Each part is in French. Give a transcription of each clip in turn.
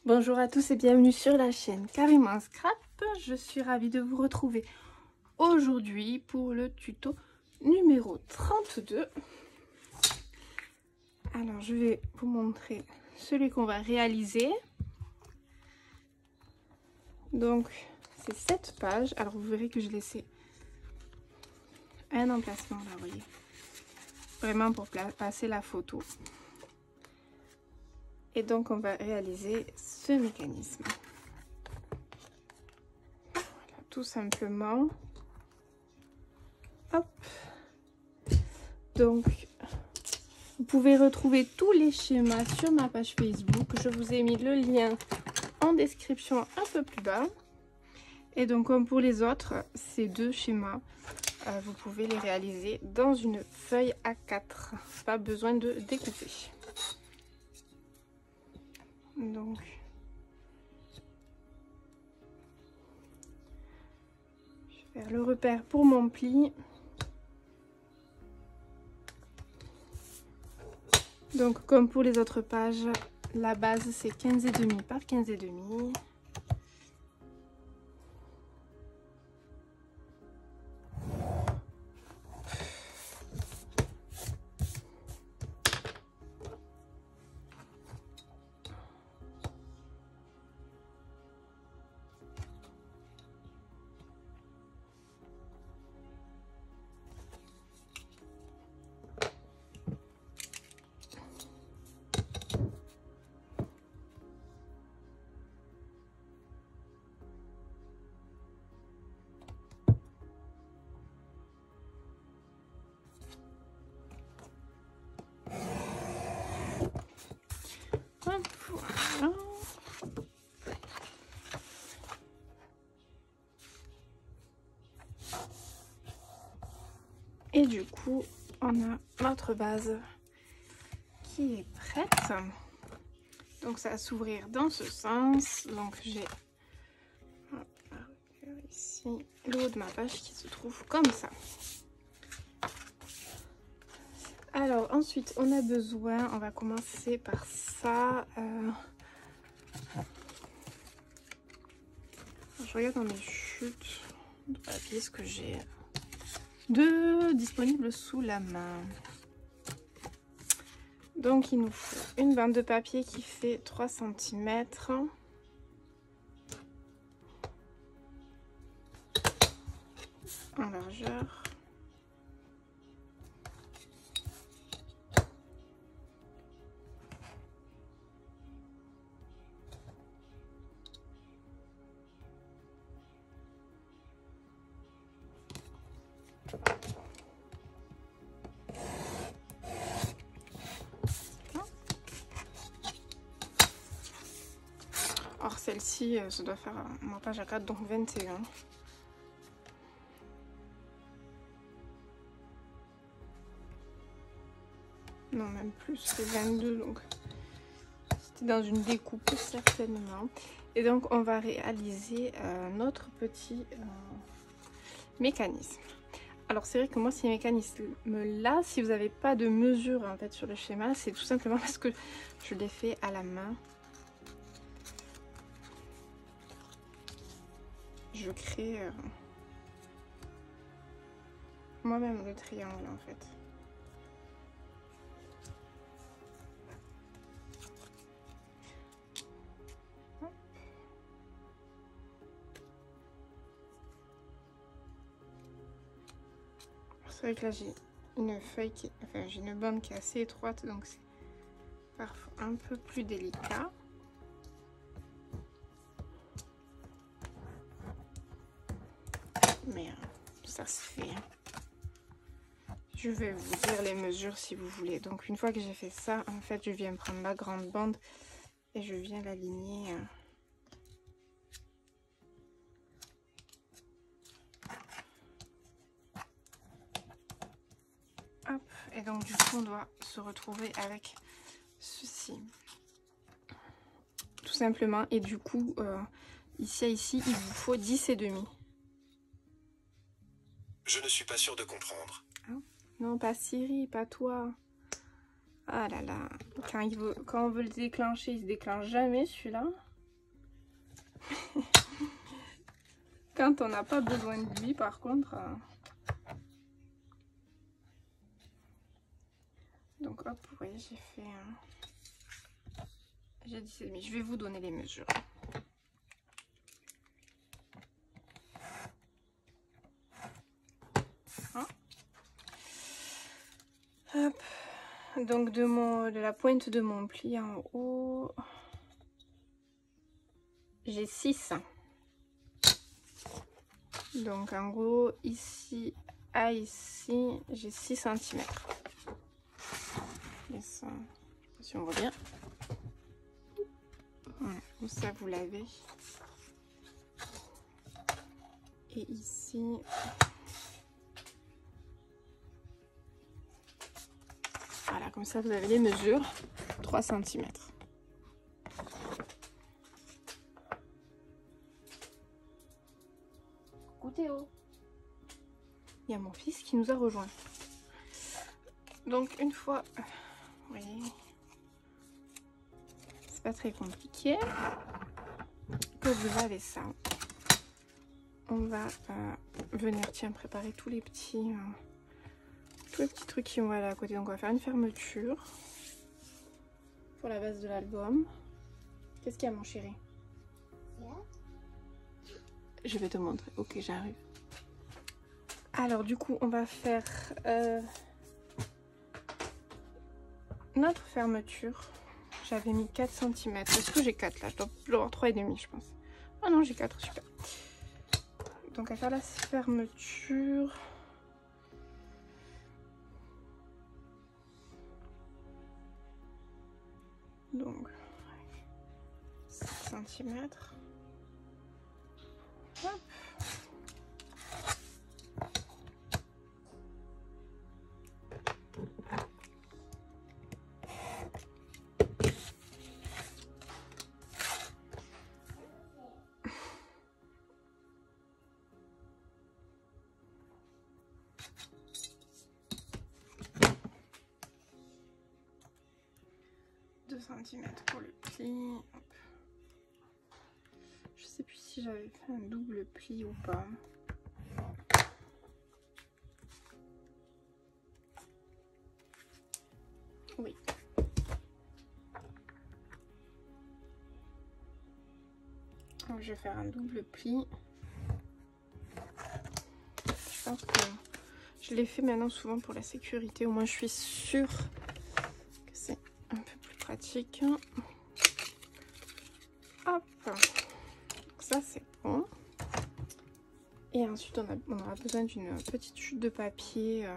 Bonjour à tous et bienvenue sur la chaîne Carrément Scrap. Je suis ravie de vous retrouver aujourd'hui pour le tuto numéro 32. Alors je vais vous montrer celui qu'on va réaliser. Donc c'est 7 pages. Alors vous verrez que j'ai laissé un emplacement là, vous voyez. Vraiment pour passer la photo. Et donc on va réaliser ce mécanisme. Voilà, tout simplement. Hop. Donc vous pouvez retrouver tous les schémas sur ma page Facebook. Je vous ai mis le lien en description un peu plus bas. Et donc comme pour les autres, ces deux schémas, vous pouvez les réaliser dans une feuille A4. Pas besoin de découper. Donc je vais faire le repère pour mon pli. Donc comme pour les autres pages, la base c'est 15,5 par 15,5. Voilà. Et du coup, on a notre base qui est prête. Donc ça va s'ouvrir dans ce sens. Donc j'ai ici le haut de ma page qui se trouve comme ça. Alors ensuite on a besoin, on va commencer par ça. Je regarde dans mes chutes de papier ce que j'ai de disponible sous la main. Donc il nous faut une bande de papier qui fait 3 cm. En largeur. Or celle-ci, ça doit faire ma page A4, donc 21. Non, même plus, c'est 22, donc c'était dans une découpe certainement. Et donc on va réaliser notre petit mécanisme. Alors c'est vrai que moi ces mécanismes-là, si vous n'avez pas de mesure en fait sur le schéma, c'est tout simplement parce que je l'ai fait à la main. Je crée moi-même le triangle en fait. C'est vrai que là j'ai une feuille qui, enfin j'ai une bande qui est assez étroite, donc c'est parfois un peu plus délicat. Mais ça se fait. Je vais vous dire les mesures si vous voulez. Donc une fois que j'ai fait ça, en fait je viens prendre ma grande bande et je viens l'aligner. Hop, et donc du coup on doit se retrouver avec ceci. Tout simplement. Et du coup, ici, il vous faut 10,5. Je ne suis pas sûre de comprendre. Hein? Non, pas Siri, pas toi. Ah là là. Quand on veut le déclencher, il se déclenche jamais celui-là. Quand on n'a pas besoin de lui, par contre... Donc hop, vous voyez, j'ai fait... J'ai 10,5. Je vais vous donner les mesures. Hein, hop. Donc de la pointe de mon pli en haut, j'ai 6. Donc en gros, ici à ici, j'ai 6 cm. Et ça, je sais pas si on voit bien. Voilà, comme ça vous l'avez. Et ici, voilà, comme ça vous avez les mesures, 3 cm. Théo. Il y a mon fils qui nous a rejoint. Donc une fois, vous voyez, c'est pas très compliqué. Que vous avez ça, on va venir, tiens, préparer tous les petits trucs qui vont aller à côté. Donc on va faire une fermeture pour la base de l'album. Qu'est-ce qu'il y a, mon chéri? Je vais te montrer. Ok, j'arrive. Alors du coup, on va faire notre fermeture. J'avais mis 4 cm. Est-ce que j'ai 4 là? Je dois avoir 3,5 je pense. Ah non, j'ai 4, super. Donc à faire la fermeture. Donc 6 cm. Hop. cm pour le pli. Hop. Je sais plus si j'avais fait un double pli ou pas. Oui. Donc je vais faire un double pli. Je pense que je l'ai fait maintenant souvent pour la sécurité. Au moins je suis sûre que c'est un peu plus pratique. Hop. Donc ça c'est bon. Et ensuite on aura besoin d'une petite chute de papier.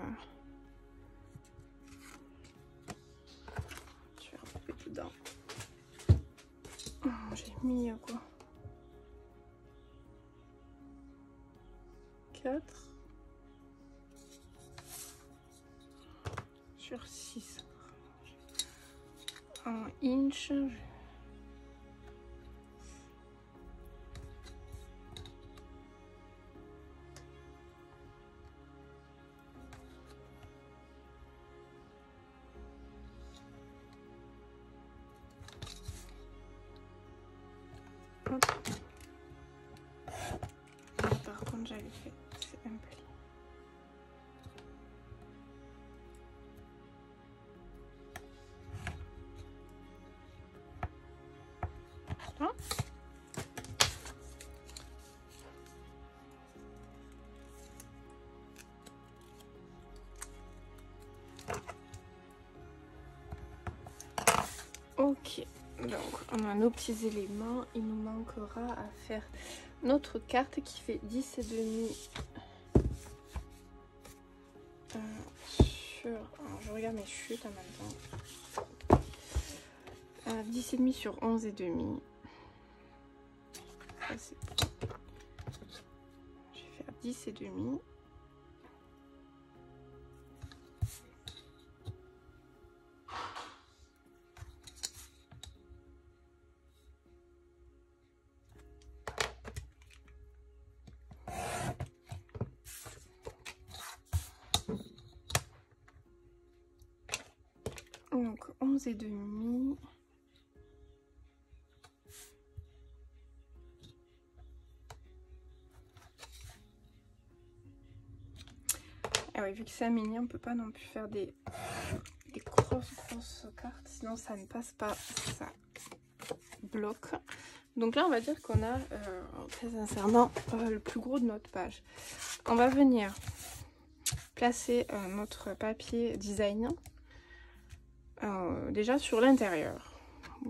Je vais recouper tout dedans. J'ai mis quoi? 4 sur 6. Un inch. Hop. Par contre, j'avais fait un pli. Voilà. Ok, donc on a nos petits éléments. Il nous manquera à faire notre carte qui fait 10,5 sur... Alors, je regarde mes chutes en même temps. 10,5 sur 11,5. Ça c'est bon. Je vais faire 10,5. Donc 11,5. et vu que c'est un mini, on peut pas non plus faire des grosses cartes, sinon ça ne passe pas, ça bloque. Donc là on va dire qu'on a très sincèrement le plus gros de notre page. On va venir placer notre papier design déjà sur l'intérieur.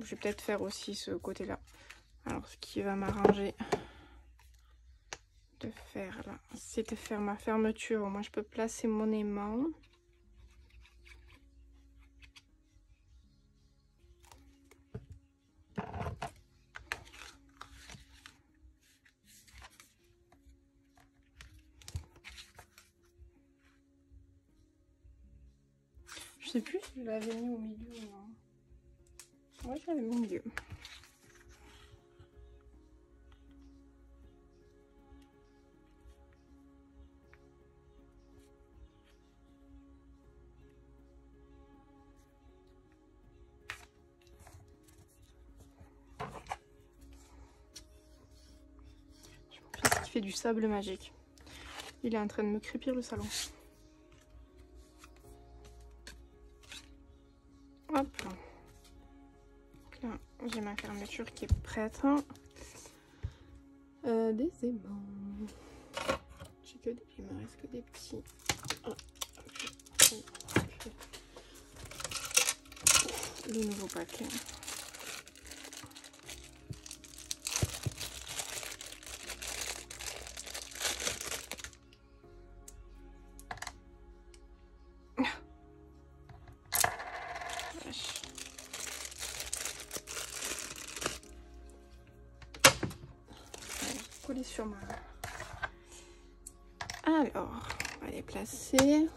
Je vais peut-être faire aussi ce côté là. Alors ce qui va m'arranger de faire là, c'est de faire ma fermeture. Moi je peux placer mon aimant. Je sais plus si je l'avais mis au milieu ou non. Moi je l'avais mis au milieu. Qui fait du sable magique. Il est en train de me crépir le salon. Hop. Là, j'ai ma fermeture qui est prête. Des aimants. Il me reste que des petits. Oh. Le nouveau paquet. Coller sur ma... Alors, on va les placer.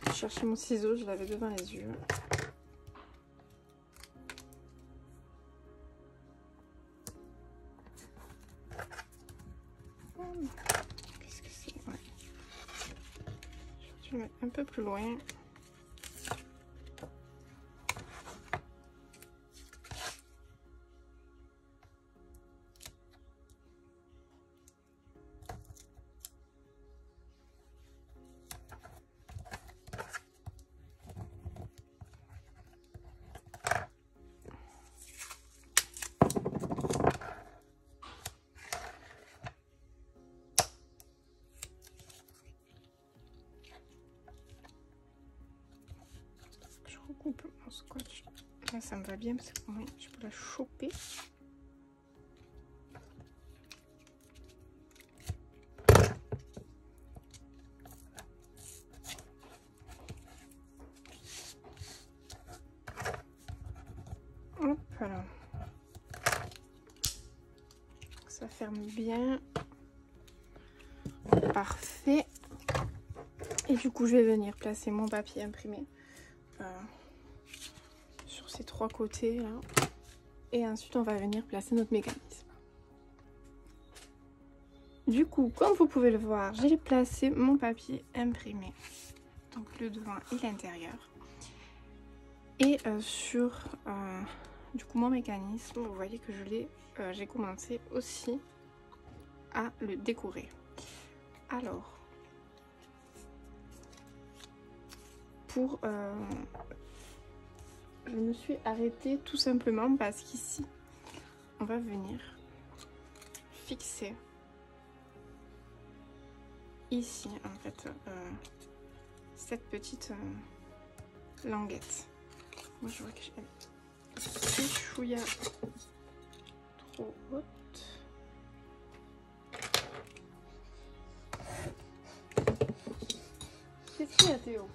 Je cherchais mon ciseau, je l'avais devant les yeux. Qu'est-ce que c'est? Ouais. Je vais le mettre un peu plus loin. Coupe mon scotch. Là ça me va bien parce que moi je peux la choper. Hop là. Ça ferme bien. Parfait. Et du coup je vais venir placer mon papier imprimé sur ces trois côtés là, et ensuite on va venir placer notre mécanisme. Du coup, comme vous pouvez le voir, j'ai placé mon papier imprimé, donc le devant et l'intérieur, et sur du coup mon mécanisme, vous voyez que j'ai commencé aussi à le décorer. Alors pour je me suis arrêtée tout simplement parce qu'ici on va venir fixer ici en fait cette petite languette. Moi je vois que j'ai chouïa trop haute. Qu'est-ce qu'il y a, Théo?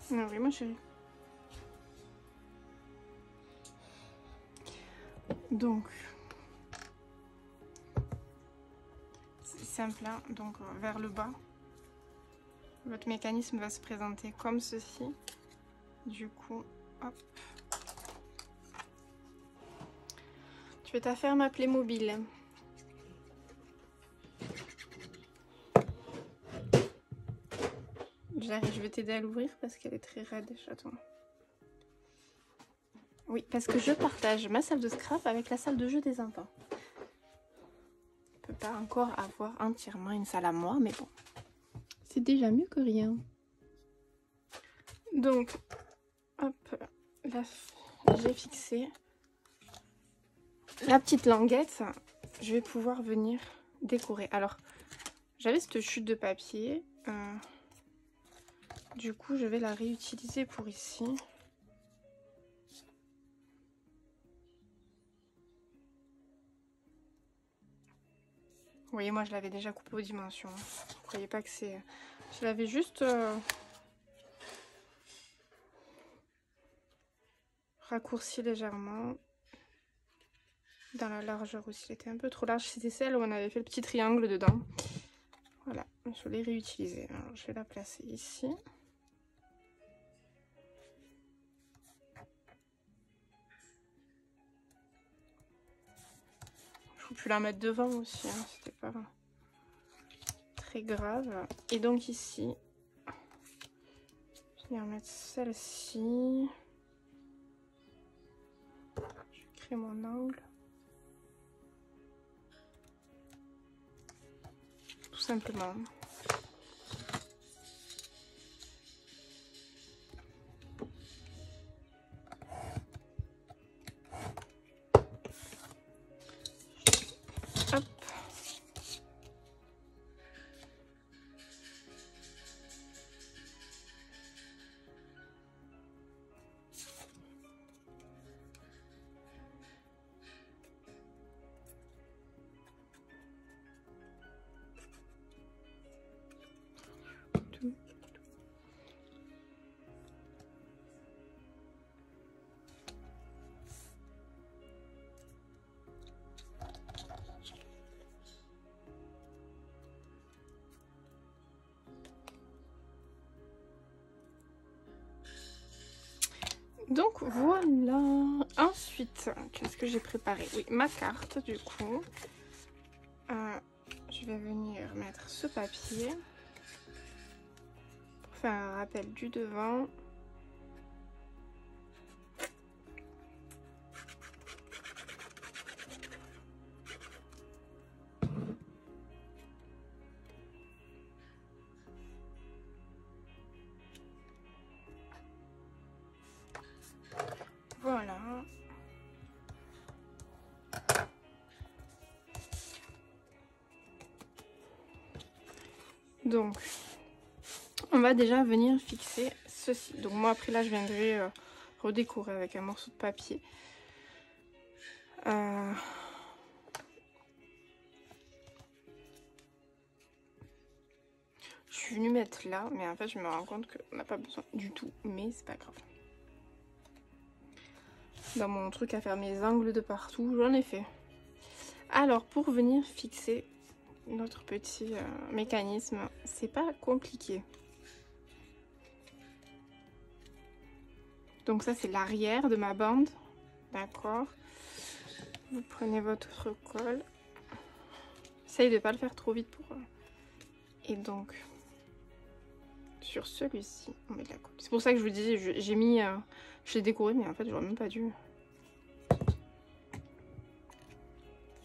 Non, oui, ma chérie. Donc, c'est simple, hein. Donc vers le bas, votre mécanisme va se présenter comme ceci. Du coup, hop. Tu fais ta ferme à Playmobil. J'arrive, je vais t'aider à l'ouvrir parce qu'elle est très raide, chaton. Oui, parce que je partage ma salle de scrap avec la salle de jeu des enfants. Je ne peux pas encore avoir entièrement une salle à moi, mais bon. C'est déjà mieux que rien. Donc, hop, là, j'ai fixé la petite languette. Je vais pouvoir venir décorer. Alors, j'avais cette chute de papier. Du coup, je vais la réutiliser pour ici. Vous voyez, moi, je l'avais déjà coupé aux dimensions. Vous ne croyez pas que c'est... Je l'avais juste raccourci légèrement. Dans la largeur aussi, il était un peu trop large. C'était celle où on avait fait le petit triangle dedans. Voilà, je l'ai réutilisée. Alors, je vais la placer ici. Je peux la mettre devant aussi, hein, c'était pas très grave. Et donc ici, je vais remettre celle-ci. Je vais créer mon angle. Tout simplement. Hop. Donc voilà. Ensuite, qu'est-ce que j'ai préparé? Oui, ma carte du coup. Je vais venir mettre ce papier pour faire un rappel du devant. Voilà. Donc, on va déjà venir fixer ceci. Donc moi après là, je viendrai redécorer avec un morceau de papier. Je suis venue mettre là, mais en fait je me rends compte qu'on n'a pas besoin du tout, mais c'est pas grave. Dans mon truc à faire mes angles de partout, j'en ai fait. Alors pour venir fixer notre petit mécanisme, c'est pas compliqué. Donc ça c'est l'arrière de ma bande, d'accord. Vous prenez votre colle. Essayez de ne pas le faire trop vite pour... Et donc, sur celui-ci, on met de la colle. C'est pour ça que je vous dis, j'ai mis... je l'ai décoré, mais en fait, j'aurais même pas dû.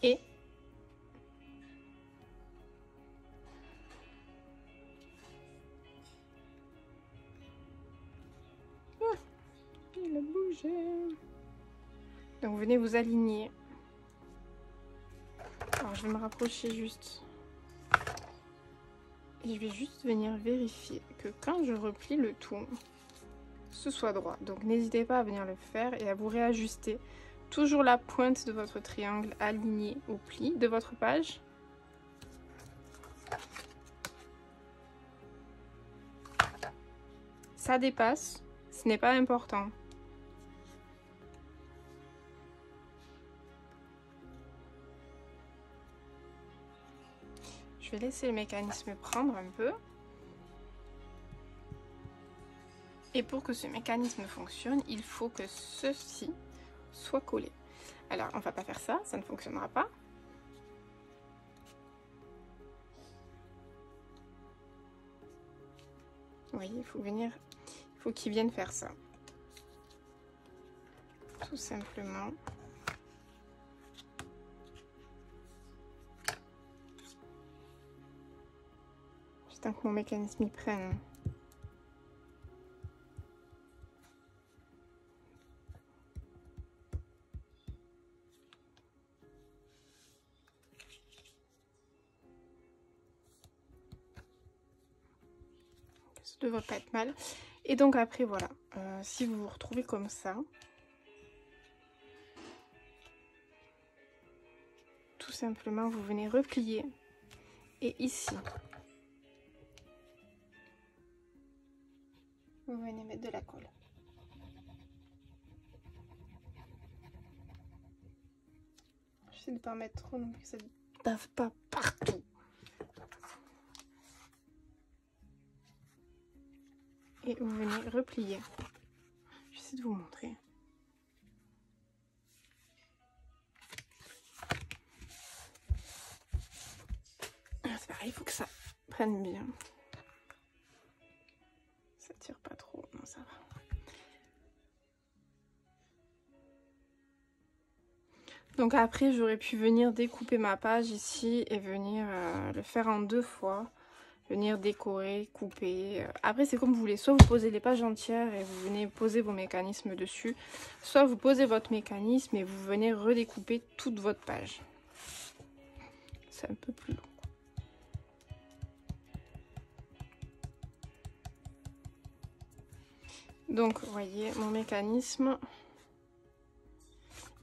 Et... Ah, il a bougé. Donc, venez vous aligner. Alors, je vais me rapprocher juste. Et je vais juste venir vérifier que quand je replie le tout, ce soit droit. Donc, n'hésitez pas à venir le faire et à vous réajuster. Toujours la pointe de votre triangle alignée au pli de votre page. Ça dépasse, ce n'est pas important. Je vais laisser le mécanisme prendre un peu. Et pour que ce mécanisme fonctionne, il faut que ceci soit collé. Alors, on ne va pas faire ça, ça ne fonctionnera pas. Vous voyez, il faut venir, il faut qu'il vienne faire ça. Tout tout simplement. J'attends que mon mécanisme y prenne. Ça devrait pas être mal. Et donc après voilà, si vous vous retrouvez comme ça, tout simplement vous venez replier et ici vous venez mettre de la colle. J'essaie de ne pas en mettre trop non plus, que ça ne bave pas partout. Et vous venez replier. J'essaie de vous montrer. C'est pareil, il faut que ça prenne bien. Ça tire pas trop, non ça va. Donc après j'aurais pu venir découper ma page ici et venir le faire en 2 fois. Venir décorer, couper. Après c'est comme vous voulez, soit vous posez les pages entières et vous venez poser vos mécanismes dessus, soit vous posez votre mécanisme et vous venez redécouper toute votre page. C'est un peu plus long. Donc vous voyez mon mécanisme,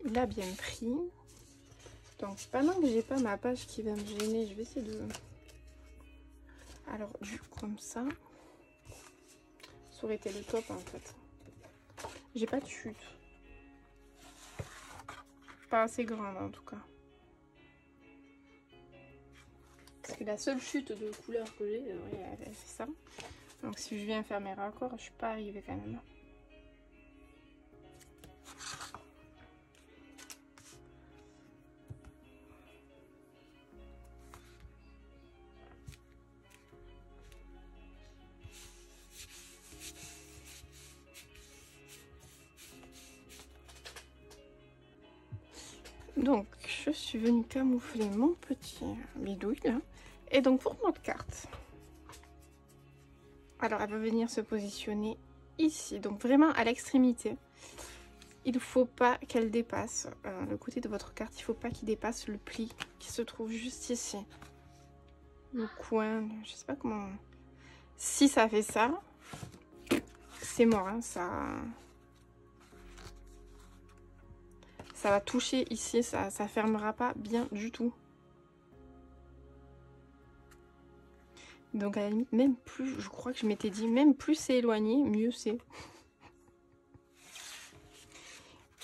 il a bien pris. Donc pendant que j'ai pas ma page qui va me gêner, je vais essayer de... Alors du coup comme ça aurait été le top en fait. J'ai pas de chute. Pas assez grande en tout cas. Parce que la seule chute de couleur que j'ai, elle fait ça. Donc si je viens faire mes raccords, je suis pas arrivée quand même. Donc, je suis venue camoufler mon petit bidouille là. Et donc, pour notre carte, alors elle va venir se positionner ici, donc vraiment à l'extrémité. Il ne faut pas qu'elle dépasse le côté de votre carte, il ne faut pas qu'il dépasse le pli qui se trouve juste ici. Le coin, je sais pas comment... Si ça fait ça, c'est mort, hein, ça va toucher ici, ça fermera pas bien du tout. Donc à la limite, même plus, je crois que je m'étais dit, même plus c'est éloigné, mieux c'est.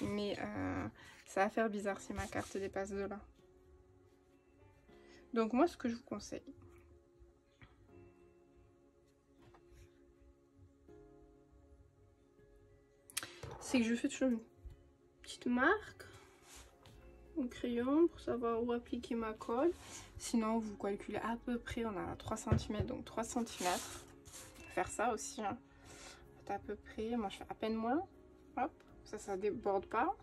Mais ça va faire bizarre si ma carte dépasse de là. Donc moi, ce que je vous conseille, c'est que je fais toujours une petite marque au crayon pour savoir où appliquer ma colle. Sinon, vous calculez à peu près, on a 3 cm, donc 3 cm. Faire ça aussi, hein. À peu près, moi je fais à peine moins. Hop, ça déborde pas.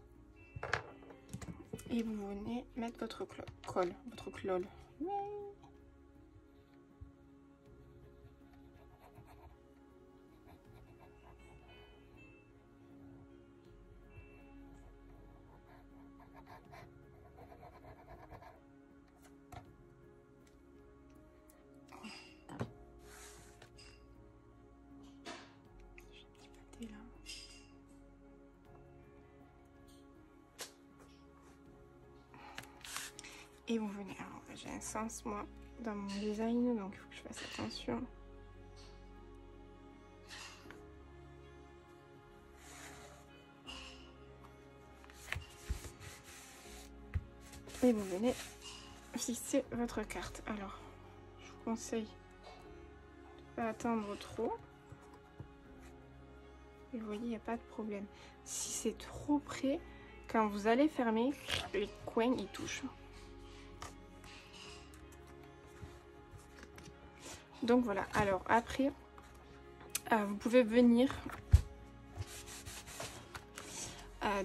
Et vous venez mettre votre colle, votre clole. Et vous venez, alors j'ai un sens moi dans mon design, donc il faut que je fasse attention. Et vous venez fixer votre carte. Alors, je vous conseille de ne pas attendre trop. Et vous voyez, il n'y a pas de problème. Si c'est trop près, quand vous allez fermer, les coins ils touchent. Donc voilà, alors après, vous pouvez venir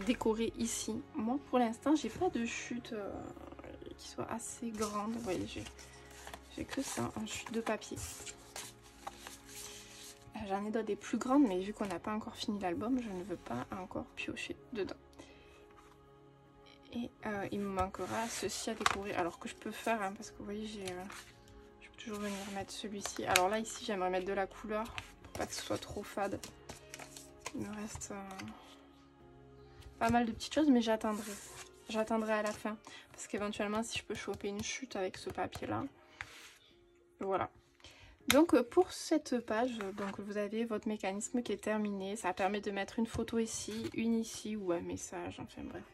décorer ici. Moi pour l'instant j'ai pas de chute qui soit assez grande. Vous voyez, j'ai que ça en chute de papier. J'en ai d'autres des plus grandes, mais vu qu'on n'a pas encore fini l'album, je ne veux pas encore piocher dedans. Et il me manquera ceci à découvrir, alors que je peux faire, hein, parce que vous voyez, je peux toujours venir mettre celui-ci. Alors là, ici, j'aimerais mettre de la couleur, pour pas que ce soit trop fade. Il me reste pas mal de petites choses, mais j'attendrai. J'attendrai à la fin, parce qu'éventuellement, si je peux choper une chute avec ce papier-là, voilà. Donc pour cette page, donc vous avez votre mécanisme qui est terminé. Ça permet de mettre une photo ici, une ici ou un message, enfin bref.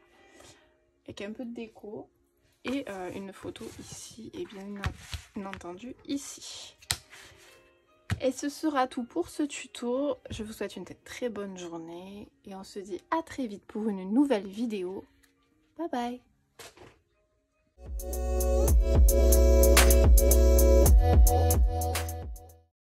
Avec un peu de déco. Et une photo ici et bien entendu ici. Et ce sera tout pour ce tuto. Je vous souhaite une très bonne journée. Et on se dit à très vite pour une nouvelle vidéo. Bye bye.